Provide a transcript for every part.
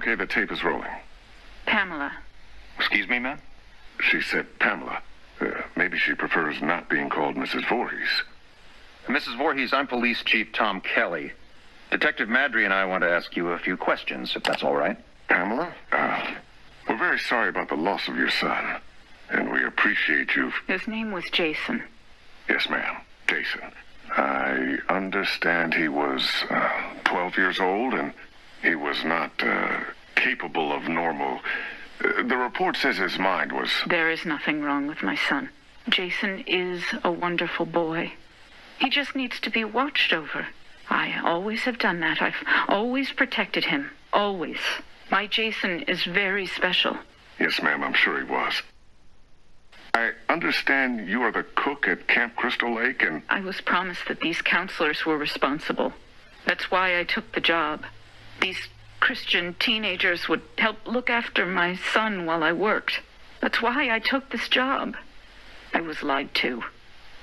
Okay, the tape is rolling. Pamela. Excuse me, ma'am? She said Pamela. Maybe she prefers not being called Mrs. Voorhees. Mrs. Voorhees, I'm Police Chief Tom Kelly. Detective Madry and I want to ask you a few questions, if that's all right. Pamela? We're very sorry about the loss of your son, and we appreciate you. His name was Jason. Yes, ma'am. Jason. I understand he was 12 years old, and he was not capable of normal... the report says his mind was... There is nothing wrong with my son. Jason is a wonderful boy. He just needs to be watched over. I always have done that. I've always protected him. Always. My Jason is very special. Yes, ma'am, I'm sure he was. I understand you are the cook at Camp Crystal Lake, and... I was promised that these counselors were responsible. That's why I took the job. These Christian teenagers would help look after my son while I worked. That's why I took this job. I was lied to.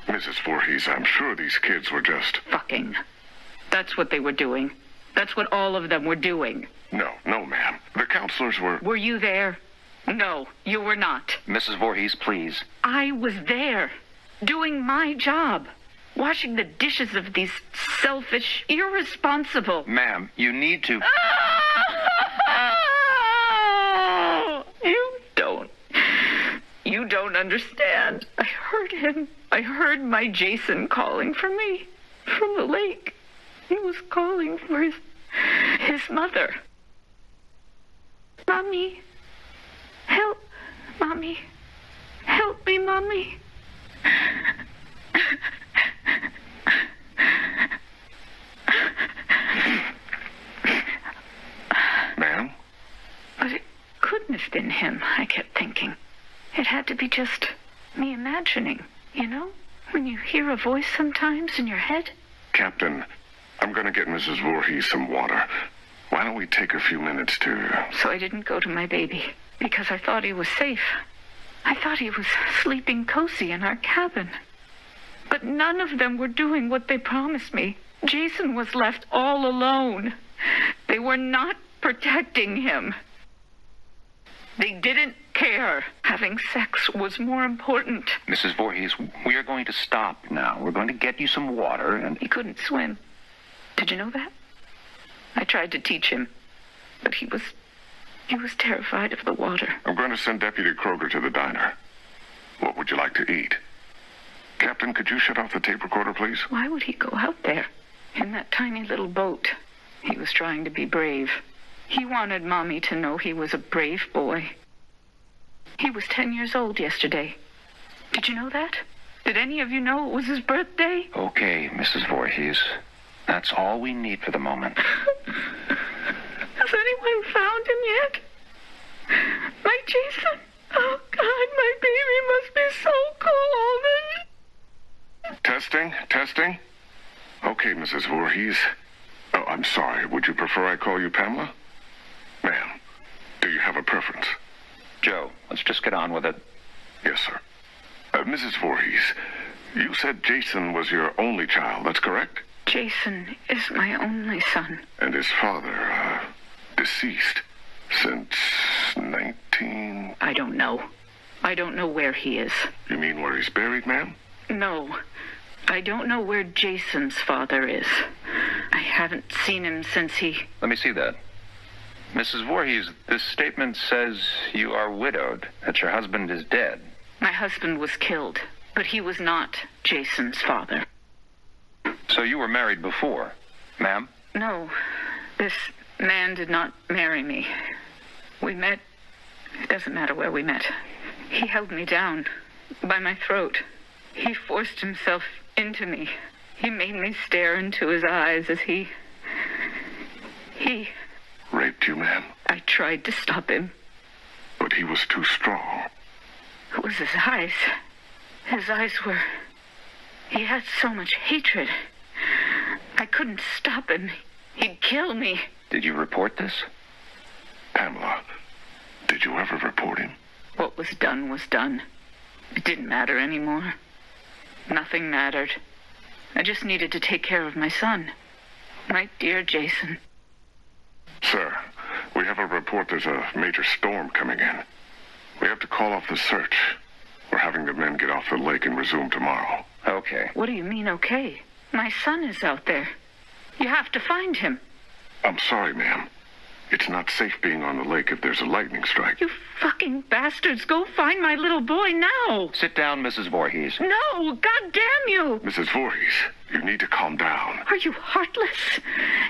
Mrs. Voorhees, I'm sure these kids were just... Fucking. That's what they were doing. That's what all of them were doing. No, ma'am. The counselors were... Were you there? No, you were not. Mrs. Voorhees, please. I was there, doing my job, washing the dishes of these selfish, irresponsible... Ma'am, you need to... You don't understand. I heard him. I heard my Jason calling for me from the lake. He was calling for his mother. Mommy, help. Mommy, help me, Mommy. Ma'am? But it couldn't have been him, I kept thinking. It had to be just me imagining, you know? When you hear a voice sometimes in your head. Captain, I'm going to get Mrs. Voorhees some water. Why don't we take a few minutes to... So I didn't go to my baby, because I thought he was safe. I thought he was sleeping cozy in our cabin. But none of them were doing what they promised me. Jason was left all alone. They were not protecting him. They didn't care. Having sex was more important. Mrs. Voorhees, we are going to stop now. We're going to get you some water and... He couldn't swim. Did you know that? I tried to teach him, but he was terrified of the water. I'm going to send Deputy Kroger to the diner. What would you like to eat? Captain, could you shut off the tape recorder, please? Why would he go out there in that tiny little boat? He was trying to be brave. He wanted Mommy to know he was a brave boy. He was 10 years old yesterday. Did you know that? Did any of you know it was his birthday? Okay, Mrs. Voorhees. That's all we need for the moment. Has anyone found him yet? My Jason? Oh, God, my baby must be so cold. Testing. Okay, Mrs. Voorhees. Oh, I'm sorry. Would you prefer I call you Pamela? Ma'am, do you have a preference? Joe, let's just get on with it. Yes, sir. Mrs. Voorhees, you said Jason was your only child, that's correct? Jason is my only son. And his father, deceased since 19... I don't know. I don't know where he is. You mean where he's buried, ma'am? No. I don't know where Jason's father is. I haven't seen him since he... Let me see that. Mrs. Voorhees, this statement says you are widowed, that your husband is dead. My husband was killed, but he was not Jason's father. So you were married before, ma'am? No, this man did not marry me. We met... It doesn't matter where we met. He held me down by my throat. He forced himself into me. He made me stare into his eyes as he... Raped you, ma'am? I tried to stop him. But he was too strong. It was his eyes. His eyes were... He had so much hatred. I couldn't stop him. He'd kill me. Did you report this? Pamela, did you ever report him? What was done was done. It didn't matter anymore. Nothing mattered. I just needed to take care of my son. My dear Jason. Sir, we have a report there's a major storm coming in. We have to call off the search. We're having the men get off the lake and resume tomorrow. Okay. What do you mean, okay? My son is out there. You have to find him. I'm sorry, ma'am. It's not safe being on the lake if there's a lightning strike. You fucking bastards, go find my little boy now. Sit down, Mrs. Voorhees. No, God damn you. Mrs. Voorhees, you need to calm down. Are you heartless?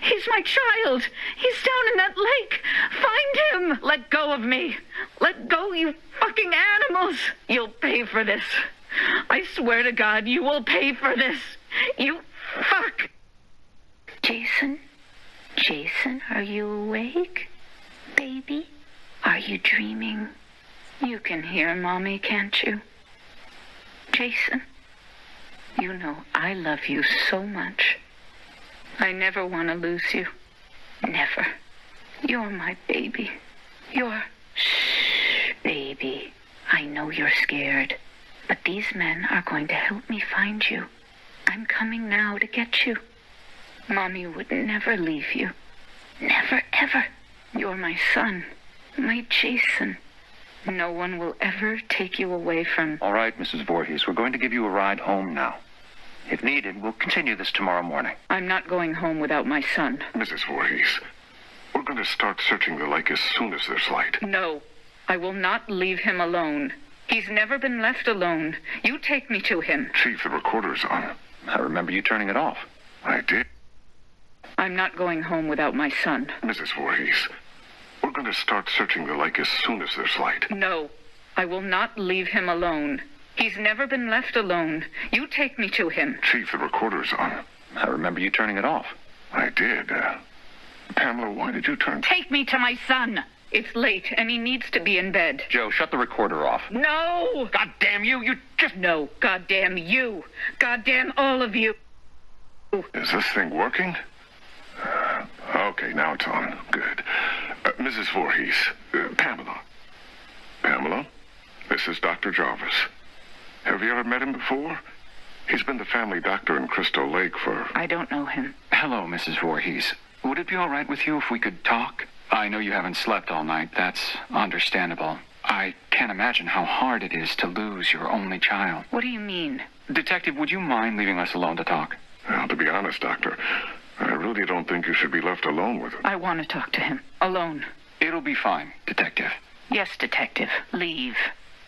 He's my child. He's down in that lake. Find him. Let go of me. Let go, you fucking animals. You'll pay for this. I swear to God, you will pay for this. You fuck. Jason? Jason, are you awake? Baby? Are you dreaming? You can hear Mommy, can't you? Jason, you know I love you so much. I never want to lose you. Never. You're my baby. Shh, baby. I know you're scared, but these men are going to help me find you. I'm coming now to get you. Mommy would never leave you. Never, ever. You're my son, my Jason. No one will ever take you away from... All right, Mrs. Voorhees, we're going to give you a ride home now. If needed, we'll continue this tomorrow morning. I'm not going home without my son. Mrs. Voorhees, we're going to start searching the lake as soon as there's light. No, I will not leave him alone. He's never been left alone. You take me to him. Chief, the recorder's on. I remember you turning it off. I did. I'm not going home without my son. Mrs. Voorhees, we're going to start searching the lake as soon as there's light. No, I will not leave him alone. He's never been left alone. You take me to him. Chief, the recorder's on. I remember you turning it off. I did. Pamela, why did you turn... Take me to my son. It's late, and he needs to be in bed. Joe, shut the recorder off. No! God damn you! You just... No, goddamn you. Goddamn all of you. Is this thing working? Okay, now it's on. Good. Mrs. Voorhees, Pamela. Pamela, this is Dr. Jarvis. Have you ever met him before? He's been the family doctor in Crystal Lake for... I don't know him. Hello, Mrs. Voorhees. Would it be all right with you if we could talk? I know you haven't slept all night. That's understandable. I can't imagine how hard it is to lose your only child. What do you mean? Detective, would you mind leaving us alone to talk? Well, to be honest, Doctor, I really don't think you should be left alone with him. I want to talk to him. Alone. It'll be fine, Detective. Yes, Detective. Leave.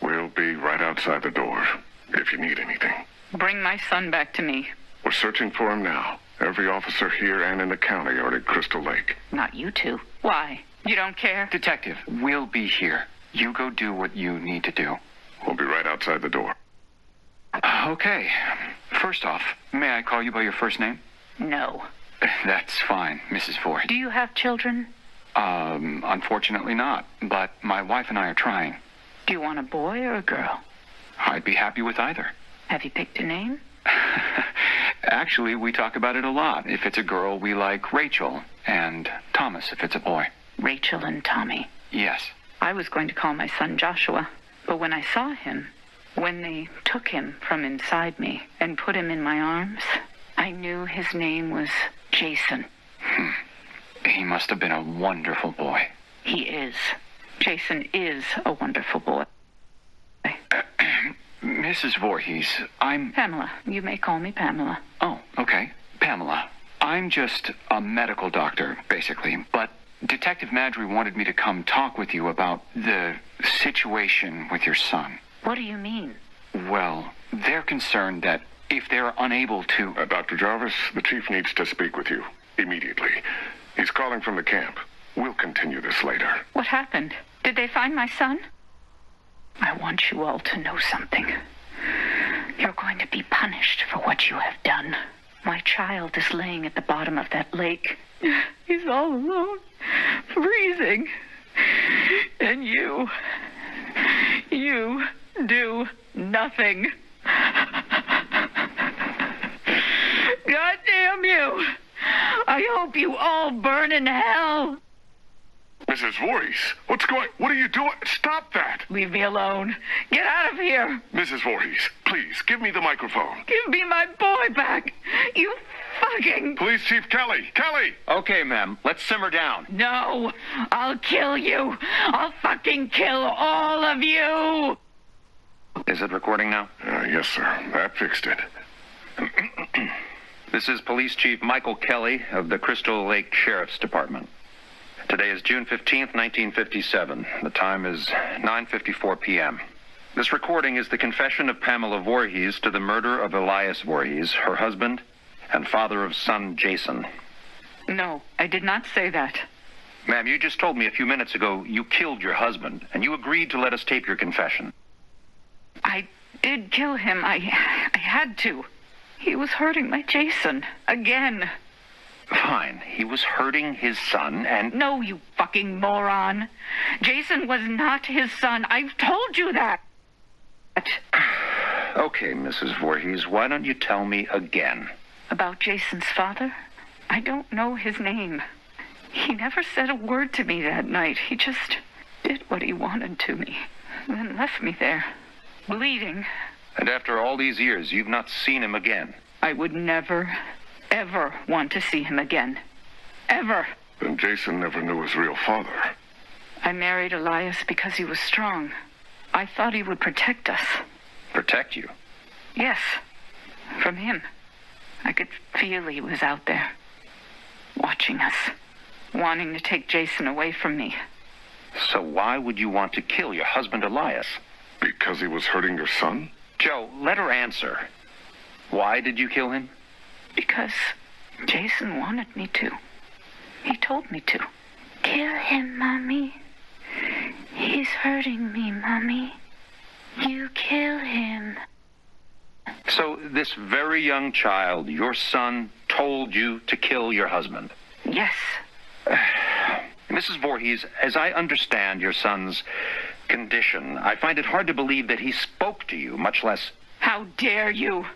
We'll be right outside the door, if you need anything. Bring my son back to me. We're searching for him now. Every officer here and in the county are at Crystal Lake. Not you two. Why? You don't care? Detective, we'll be here. You go do what you need to do. We'll be right outside the door. Okay. First off, may I call you by your first name? No. That's fine, Mrs. Voorhees. Do you have children? Unfortunately not, but my wife and I are trying. Do you want a boy or a girl? I'd be happy with either. Have you picked a name? Actually, we talk about it a lot. If it's a girl, we like Rachel, and Thomas if it's a boy. Rachel and Tommy. Yes. I was going to call my son Joshua, but when I saw him, when they took him from inside me and put him in my arms, I knew his name was Jason. He must have been a wonderful boy. He is. Jason is a wonderful boy. Mrs. Voorhees, I'm... Pamela. You may call me Pamela. Oh, okay. Pamela. I'm just a medical doctor, basically, but Detective Madry wanted me to come talk with you about the situation with your son. What do you mean? Well, they're concerned that if they're unable to... Dr. Jarvis, the chief needs to speak with you immediately. He's calling from the camp. We'll continue this later. What happened? Did they find my son? I want you all to know something. You're going to be punished for what you have done. My child is laying at the bottom of that lake. He's all alone, freezing. And you do nothing. God damn you! I hope you all burn in hell. Mrs. Voorhees, what are you doing? Stop that! Leave me alone. Get out of here. Mrs. Voorhees, please, give me the microphone. Give me my boy back. You fucking... Police Chief Kelly! Kelly! Okay, ma'am. Let's simmer down. No, I'll kill you. I'll fucking kill all of you. Is it recording now? Yes, sir. That fixed it. This is Police Chief Michael Kelly of the Crystal Lake Sheriff's Department. Today is June 15th, 1957. The time is 9:54 p.m. This recording is the confession of Pamela Voorhees to the murder of Elias Voorhees, her husband, and father of son Jason. No, I did not say that. Ma'am, you just told me a few minutes ago you killed your husband, and you agreed to let us tape your confession. I did kill him. I had to. He was hurting my Jason. Again. Fine. He was hurting his son, and... No, you fucking moron. Jason was not his son. I've told you that. Okay, Mrs. Voorhees, why don't you tell me again? About Jason's father? I don't know his name. He never said a word to me that night. He just did what he wanted to me, then left me there, bleeding. And after all these years, you've not seen him again? I would never, ever want to see him again. Ever. Then Jason never knew his real father. I married Elias because he was strong. I thought he would protect us. Protect you? Yes, from him. I could feel he was out there, watching us, wanting to take Jason away from me. So why would you want to kill your husband, Elias? Because he was hurting your son? Joe, let her answer. Why did you kill him? Because Jason wanted me to. He told me to. Kill him, Mommy. He's hurting me, Mommy. You kill him. So this very young child, your son, told you to kill your husband? Yes. Mrs. Voorhees, as I understand your son's condition, I find it hard to believe that he spoke to you, much less... How dare you?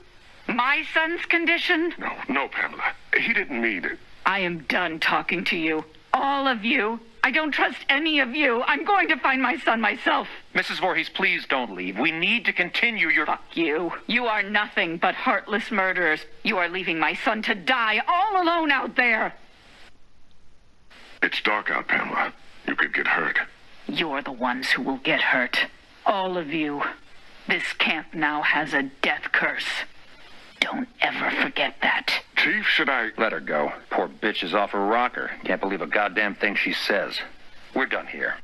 My son's condition? No, Pamela. He didn't mean it. I am done talking to you. All of you. I don't trust any of you. I'm going to find my son myself. Mrs. Voorhees, please don't leave. We need to continue your... Fuck you. You are nothing but heartless murderers. You are leaving my son to die all alone out there. It's dark out, Pamela. You could get hurt. You're the ones who will get hurt. All of you. This camp now has a death curse. Don't ever forget that. Chief, should I... Let her go. Poor bitch is off her rocker. Can't believe a goddamn thing she says. We're done here.